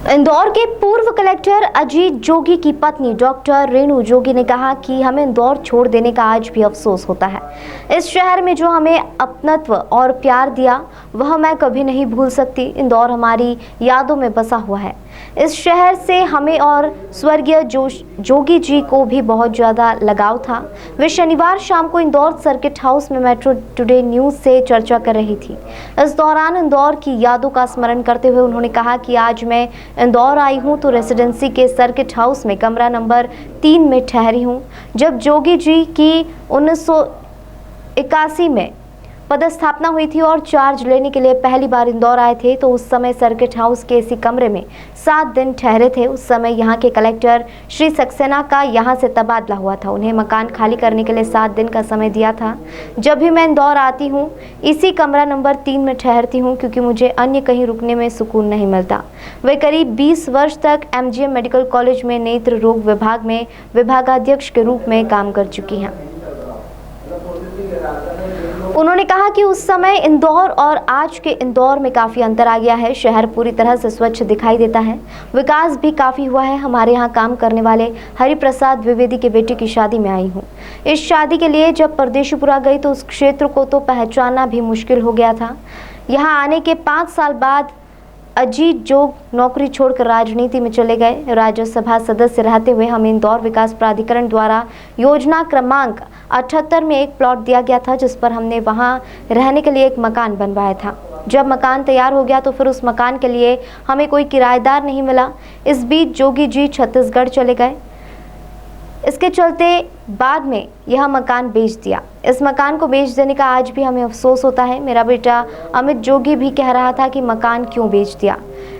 इंदौर के पूर्व कलेक्टर अजीत जोगी की पत्नी डॉक्टर रेणु जोगी ने कहा कि हमें इंदौर छोड़ देने का आज भी अफसोस होता है। इस शहर में जो हमें अपनत्व और प्यार दिया वह मैं कभी नहीं भूल सकती। इंदौर हमारी यादों में बसा हुआ है। इस शहर से हमें और स्वर्गीय जोगी जी को भी बहुत ज़्यादा लगाव था। वे शनिवार शाम को इंदौर सर्किट हाउस में मेट्रो टुडे न्यूज़ से चर्चा कर रही थी। इस दौरान इंदौर की यादों का स्मरण करते हुए उन्होंने कहा कि आज मैं इंदौर आई हूं तो रेसिडेंसी के सर्किट हाउस में कमरा नंबर 3 में ठहरी हूं। जब जोगी जी की 1981 में पदस्थापना हुई थी और चार्ज लेने के लिए पहली बार इंदौर आए थे तो उस समय सर्किट हाउस के इसी कमरे में 7 दिन ठहरे थे। उस समय यहाँ के कलेक्टर श्री सक्सेना का यहाँ से तबादला हुआ था। उन्हें मकान खाली करने के लिए 7 दिन का समय दिया था। जब भी मैं इंदौर आती हूँ इसी कमरा नंबर 3 में ठहरती हूँ क्योंकि मुझे अन्य कहीं रुकने में सुकून नहीं मिलता। वे करीब 20 वर्ष तक MGM मेडिकल कॉलेज में नेत्र रोग विभाग में विभागाध्यक्ष के रूप में काम कर चुकी हैं। उन्होंने कहा कि उस समय इंदौर और आज के इंदौर में काफ़ी अंतर आ गया है। शहर पूरी तरह से स्वच्छ दिखाई देता है। विकास भी काफ़ी हुआ है। हमारे यहाँ काम करने वाले हरिप्रसाद द्विवेदी के बेटे की शादी में आई हूँ। इस शादी के लिए जब परदेशीपुरा गई तो उस क्षेत्र को तो पहचानना भी मुश्किल हो गया था। यहाँ आने के 5 साल बाद अजीत जोग नौकरी छोड़कर राजनीति में चले गए। राज्यसभा सदस्य रहते हुए हमें इंदौर विकास प्राधिकरण द्वारा योजना क्रमांक 78 में एक प्लॉट दिया गया था जिस पर हमने वहां रहने के लिए एक मकान बनवाया था। जब मकान तैयार हो गया तो फिर उस मकान के लिए हमें कोई किराएदार नहीं मिला। इस बीच जोगी जी छत्तीसगढ़ चले गए। इसके चलते बाद में यह मकान बेच दिया। इस मकान को बेच देने का आज भी हमें अफसोस होता है। मेरा बेटा अमित जोगी भी कह रहा था कि मकान क्यों बेच दिया।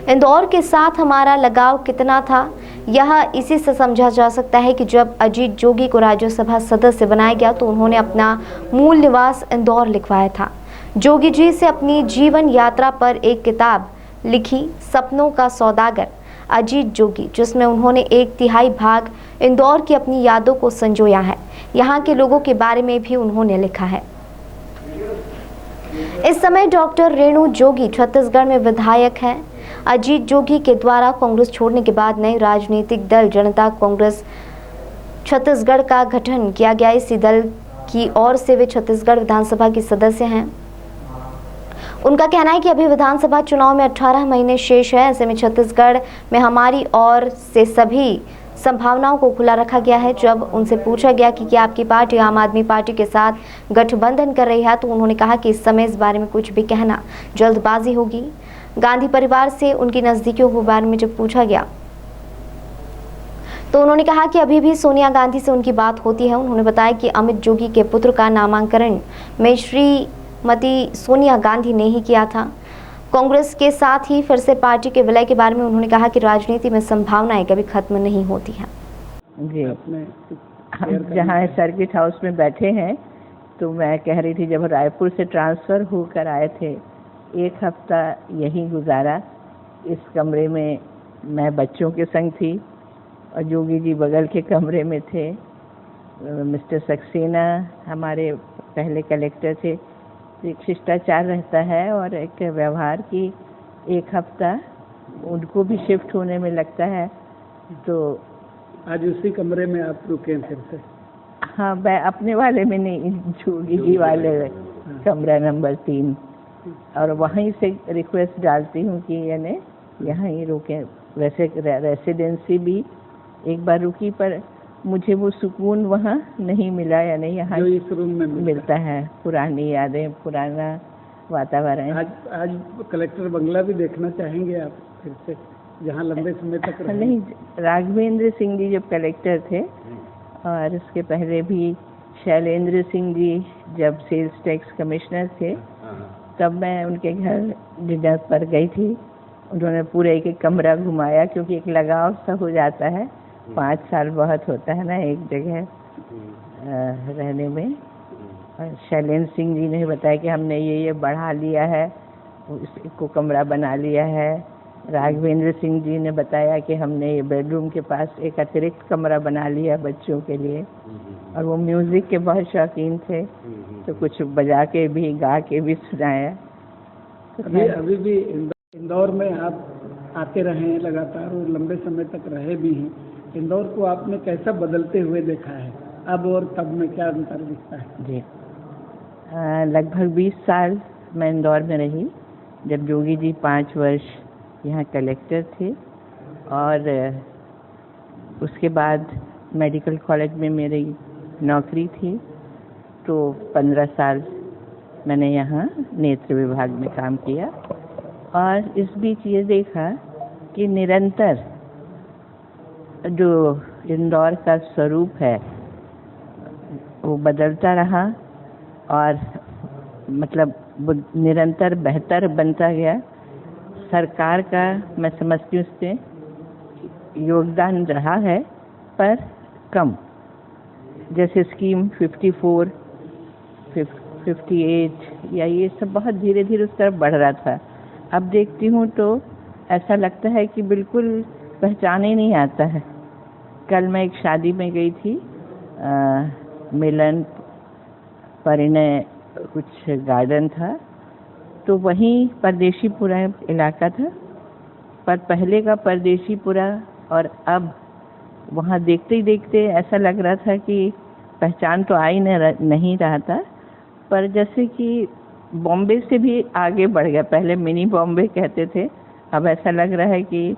इंदौर के साथ हमारा लगाव कितना था यह इसी से समझा जा सकता है कि जब अजीत जोगी को राज्यसभा सदस्य बनाया गया तो उन्होंने अपना मूल निवास इंदौर लिखवाया था। जोगी जी से अपनी जीवन यात्रा पर एक किताब लिखी, सपनों का सौदागर अजीत जोगी, जिसमें उन्होंने 1/3 भाग इंदौर की अपनी यादों को संजोया है। यहाँ के लोगों के बारे में भी उन्होंने लिखा है। इस समय डॉक्टर रेणु जोगी छत्तीसगढ़ में विधायक हैं। अजीत जोगी के द्वारा कांग्रेस छोड़ने के बाद नए राजनीतिक दल जनता कांग्रेस छत्तीसगढ़ का गठन किया गया। इसी दल की ओर से वे छत्तीसगढ़ विधानसभा की सदस्य हैं। उनका कहना है कि अभी विधानसभा चुनाव में 18 महीने शेष है। ऐसे में छत्तीसगढ़ में हमारी ओर से सभी संभावनाओं को खुला रखा गया है। जब उनसे पूछा गया कि क्या आपकी पार्टी आम आदमी पार्टी के साथ गठबंधन कर रही है तो उन्होंने कहा कि इस समय इस बारे में कुछ भी कहना जल्दबाजी होगी। गांधी परिवार से उनकी नज़दीकियों के बारे में जब पूछा गया तो उन्होंने कहा कि अभी भी सोनिया गांधी से उनकी बात होती है। उन्होंने बताया कि अमित जोगी के पुत्र का नामांकन में श्रीमती सोनिया गांधी ने ही किया था। कांग्रेस के साथ ही फिर से पार्टी के विलय के बारे में उन्होंने कहा कि राजनीति में संभावनाएं कभी खत्म नहीं होती हैं। जी, हम जहाँ सर्किट हाउस में बैठे हैं तो मैं कह रही थी जब रायपुर से ट्रांसफ़र होकर आए थे 1 हफ्ता यहीं गुजारा। इस कमरे में मैं बच्चों के संग थी और जोगी जी बगल के कमरे में थे। मिस्टर सक्सेना हमारे पहले कलेक्टर थे। एक शिष्टाचार रहता है और एक व्यवहार की 1 हफ्ता उनको भी शिफ्ट होने में लगता है। तो आज उसी कमरे में आप रुके फिर से? हाँ, मैं अपने वाले में नहीं, जोगी जी वाले कमरा नंबर 3 और वहीं से रिक्वेस्ट डालती हूँ कि यानी यहाँ ही रुकें। वैसे रेसिडेंसी भी एक बार रुकी पर मुझे वो सुकून वहाँ नहीं मिला, यानी यहाँ जो इस रूम में मिलता है। पुरानी यादें, पुराना वातावरण। आज कलेक्टर बंगला भी देखना चाहेंगे आप फिर से, जहाँ लंबे समय तक रहे? नहीं, राघवेंद्र सिंह जी जब कलेक्टर थे और उसके पहले भी शैलेंद्र सिंह जी जब सेल्स टैक्स कमिश्नर थे तब मैं उनके घर डिनर पर गई थी। उन्होंने पूरे एक कमरा घुमाया क्योंकि एक लगाव सा हो जाता है। 5 साल बहुत होता है ना एक जगह रहने में। शैलेंद्र सिंह जी ने बताया कि हमने ये बढ़ा लिया है, इसको कमरा बना लिया है। राघवेंद्र सिंह जी ने बताया कि हमने ये बेडरूम के पास एक अतिरिक्त कमरा बना लिया बच्चों के लिए। और वो म्यूज़िक के बहुत शौकीन थे तो कुछ बजा के भी गा के भी सुनाया। अभी भी इंदौर में आप आते रहे हैं लगातार और लंबे समय तक रहे भी हैं, इंदौर को आपने कैसा बदलते हुए देखा है, अब और तब में क्या अंतर दिखता है? जी, लगभग 20 साल मैं इंदौर में रही, जब जोगी जी 5 वर्ष यहाँ कलेक्टर थे, और उसके बाद मेडिकल कॉलेज में मेरी नौकरी थी, तो 15 साल मैंने यहाँ नेत्र विभाग में काम किया। और इस बीच ये देखा कि निरंतर जो इंदौर का स्वरूप है वो बदलता रहा, और मतलब वो निरंतर बेहतर बनता गया। सरकार का मैं समझती हूँ उससे योगदान रहा है, पर कम। जैसे स्कीम 54, 58 या ये सब बहुत धीरे धीरे उस तरफ बढ़ रहा था। अब देखती हूँ तो ऐसा लगता है कि बिल्कुल पहचान ही नहीं आता है। कल मैं एक शादी में गई थी, मिलन परिणय कुछ गार्डन था, तो वहीं परदेशीपुरा इलाका था, पर पहले का परदेशीपुरा और अब वहाँ देखते ही देखते ऐसा लग रहा था कि पहचान तो आ ही नहीं रहा था, पर जैसे कि बॉम्बे से भी आगे बढ़ गया। पहले मिनी बॉम्बे कहते थे, अब ऐसा लग रहा है कि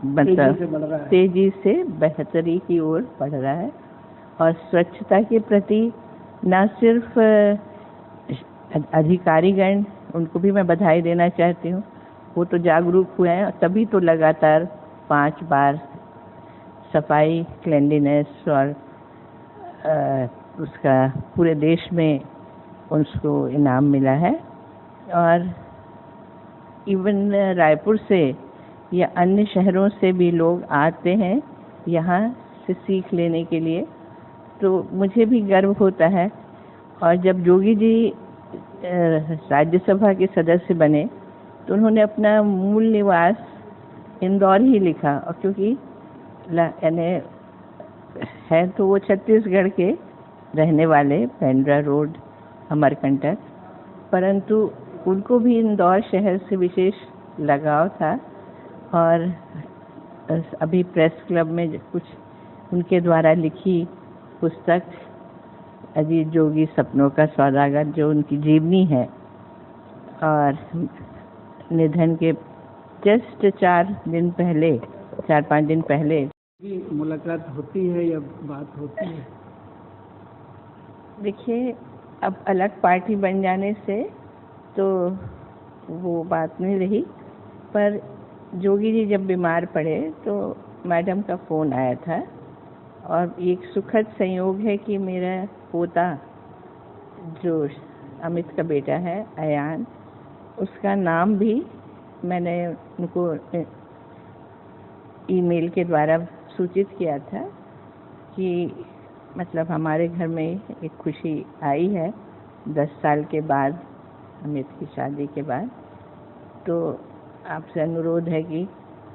मतलब तेजी से बेहतरी की ओर बढ़ रहा है। और स्वच्छता के प्रति न सिर्फ अधिकारीगण, उनको भी मैं बधाई देना चाहती हूँ, वो तो जागरूक हुए हैं, तभी तो लगातार 5 बार सफाई क्लेanलीनेस और उसका पूरे देश में उसको इनाम मिला है। और इवन रायपुर से या अन्य शहरों से भी लोग आते हैं यहाँ से सीख लेने के लिए, तो मुझे भी गर्व होता है। और जब जोगी जी राज्यसभा के सदस्य बने तो उन्होंने अपना मूल निवास इंदौर ही लिखा, और क्योंकि यानी है तो वो छत्तीसगढ़ के रहने वाले, पेंड्रा रोड, अमरकंटक, परंतु उनको भी इंदौर शहर से विशेष लगाव था। और अभी प्रेस क्लब में कुछ उनके द्वारा लिखी पुस्तक अजीत जोगी सपनों का सौदागर, जो उनकी जीवनी है, और निधन के जस्ट 4-5 दिन पहले मुलाकात होती है या बात होती है? देखिए, अब अलग पार्टी बन जाने से तो वो बात नहीं रही, पर जोगी जी जब बीमार पड़े तो मैडम का फ़ोन आया था, और एक सुखद संयोग है कि मेरा पोता, जो अमित का बेटा है अयान, उसका नाम भी मैंने उनको ईमेल के द्वारा सूचित किया था कि मतलब हमारे घर में एक खुशी आई है 10 साल के बाद, अमित की शादी के बाद। तो आपसे अनुरोध है कि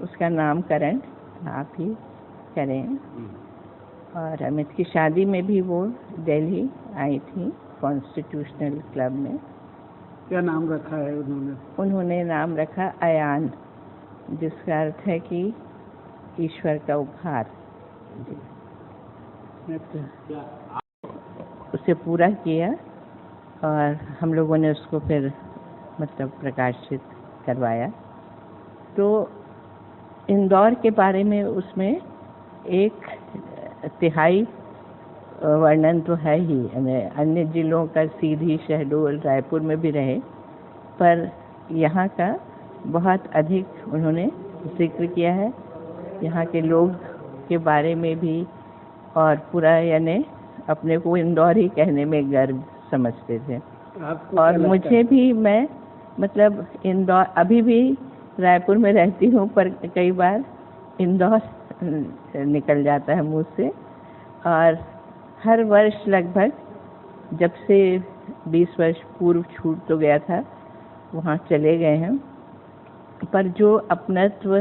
उसका नामकरण आप ही करें। और अमित की शादी में भी वो दिल्ली आई थी, कॉन्स्टिट्यूशनल क्लब में। क्या नाम रखा है उन्होंने? उन्होंने नाम रखा अयान, जिसका अर्थ है कि ईश्वर का उपहार। उसे पूरा किया, और हम लोगों ने उसको फिर मतलब प्रकाशित करवाया। तो इंदौर के बारे में उसमें 1/3 वर्णन तो है ही, अन्य जिलों का सीधी, शहडोल, रायपुर में भी रहे, पर यहाँ का बहुत अधिक उन्होंने जिक्र किया है। यहाँ के लोग के बारे में भी, और पूरा यानी अपने को इंदौर ही कहने में गर्व समझते थे। और मुझे भी, मैं मतलब इंदौर, अभी भी रायपुर में रहती हूँ, पर कई बार इंदौर निकल जाता है मुँह से। और हर वर्ष लगभग, जब से 20 वर्ष पूर्व छूट तो गया था, वहाँ चले गए हैं, पर जो अपनत्व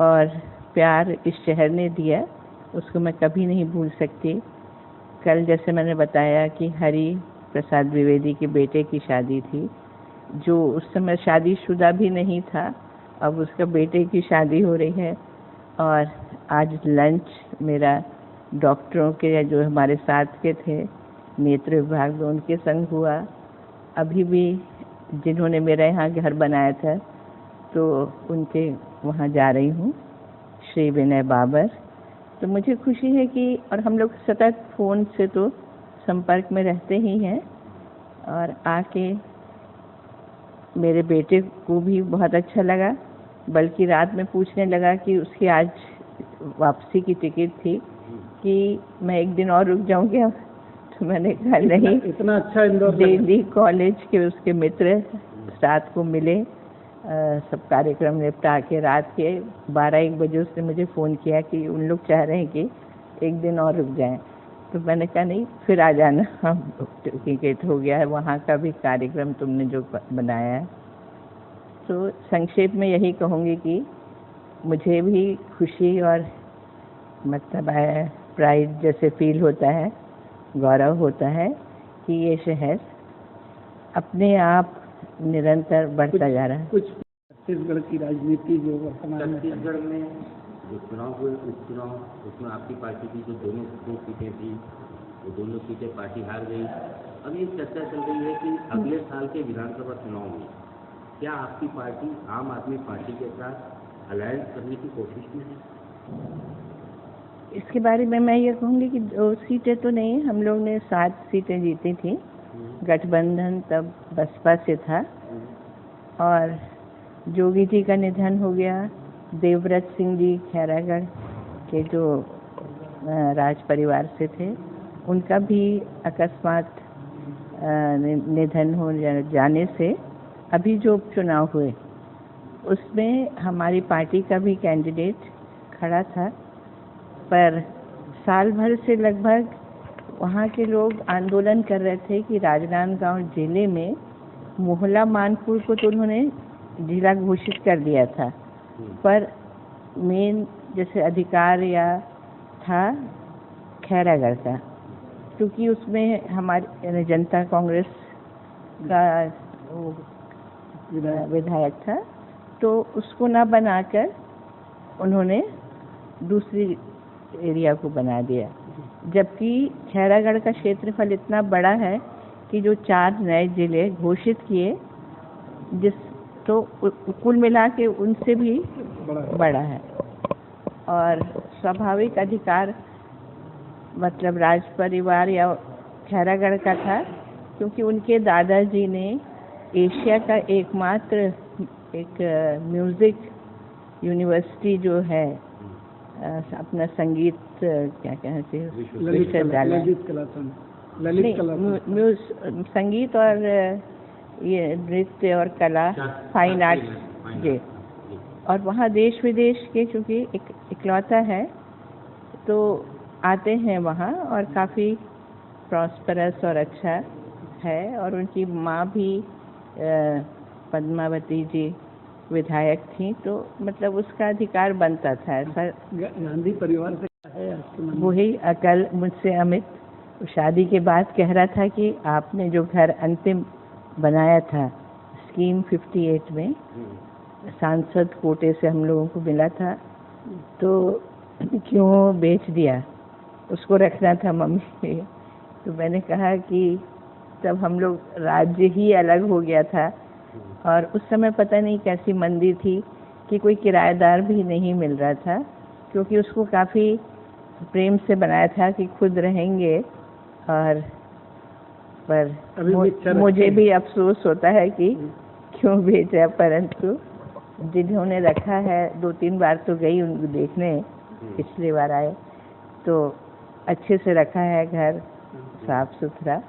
और प्यार इस शहर ने दिया उसको मैं कभी नहीं भूल सकती। कल जैसे मैंने बताया कि हरि प्रसाद द्विवेदी के बेटे की शादी थी, जो उस समय शादीशुदा भी नहीं था, अब उसका बेटे की शादी हो रही है। और आज लंच मेरा डॉक्टरों के जो हमारे साथ के थे नेत्र विभाग में, उनके संग हुआ। अभी भी जिन्होंने मेरा यहाँ घर बनाया था तो उनके वहाँ जा रही हूँ, श्री विनय बाबर। तो मुझे खुशी है कि, और हम लोग सतत फ़ोन से तो संपर्क में रहते ही हैं, और आके मेरे बेटे को भी बहुत अच्छा लगा, बल्कि रात में पूछने लगा कि उसकी आज वापसी की टिकट थी कि मैं एक दिन और रुक जाऊँ क्या। तो मैंने कहा नहीं, इतना अच्छा इंदौर दिल्ली कॉलेज के उसके मित्र रात को मिले, सब कार्यक्रम निपटा के रात के 12-1 बजे उसने मुझे फ़ोन किया कि उन लोग चाह रहे हैं कि एक दिन और रुक जाएं। तो मैंने कहा नहीं, फिर आ जाना, हम टिकट हो गया है, वहाँ का भी कार्यक्रम तुमने जो बनाया है। तो संक्षेप में यही कहूँगी कि मुझे भी खुशी और मतलब प्राइड जैसे फील होता है, गौरव होता है कि ये शहर अपने आप निरंतर बढ़ता जा रहा है। कुछ छत्तीसगढ़ की राजनीति जो वर्तमान में छत्तीसगढ़ में जो चुनाव हुए, उपचुनाव, उसमें आपकी पार्टी की जो दोनों सीटें थी, वो दोनों सीटें पार्टी हार गई। अब ये चर्चा चल रही है कि अगले साल के विधानसभा चुनाव में क्या आपकी पार्टी आम आदमी पार्टी के साथ अलायंस करने की कोशिश में है? इसके बारे में मैं ये कहूँगी कि 2 सीटें तो नहीं, हम लोग ने 7 सीटें जीती थी। गठबंधन तब बसपा से था, और जोगी जी का निधन हो गया। देवव्रत सिंह जी खैरागढ़ के जो राज परिवार से थे, उनका भी अकस्मात निधन हो जाने से अभी जो उपचुनाव हुए उसमें हमारी पार्टी का भी कैंडिडेट खड़ा था, पर साल भर से लगभग वहाँ के लोग आंदोलन कर रहे थे कि राजनांदगांव जिले में मोहला मानपुर को तो उन्होंने जिला घोषित कर दिया था, पर मेन जैसे अधिकार या था खैरागढ़ का, क्योंकि उसमें हमारी जनता कांग्रेस का विधायक था, तो उसको ना बनाकर उन्होंने दूसरी एरिया को बना दिया। जबकि खैरागढ़ का क्षेत्रफल इतना बड़ा है कि जो 4 नए जिले घोषित किए, जिस तो कुल मिला के उनसे भी बड़ा है। और स्वाभाविक अधिकार मतलब राज परिवार या खैरागढ़ का था, क्योंकि उनके दादाजी ने एशिया का एकमात्र एक म्यूज़िक यूनिवर्सिटी जो है, अपना संगीत क्या कहते हैं, विश्वविद्यालय, संगीत और ये नृत्य और कला, फाइन आर्ट्स जी, और वहाँ देश विदेश के चूँकि इकलौता है तो आते हैं वहाँ, और काफ़ी प्रॉस्परस और अच्छा है। और उनकी माँ भी पद्मावती जी विधायक थी, तो मतलब उसका अधिकार बनता था ऐसा। गांधी परिवार से है आपके मन में? वही कल मुझसे अमित शादी के बाद कह रहा था कि आपने जो घर अंतिम बनाया था स्कीम 58 में, सांसद कोटे से हम लोगों को मिला था, तो क्यों बेच दिया, उसको रखना था मम्मी ने। तो मैंने कहा कि तब हम लोग राज्य ही अलग हो गया था, और उस समय पता नहीं कैसी मंदी थी कि कोई किराएदार भी नहीं मिल रहा था, क्योंकि उसको काफ़ी प्रेम से बनाया था कि खुद रहेंगे। और पर मुझे भी अफसोस होता है कि क्यों बेचा, परंतु जिन्होंने रखा है 2-3 बार तो गई उनको देखने, पिछली बार आए तो अच्छे से रखा है घर, साफ सुथरा।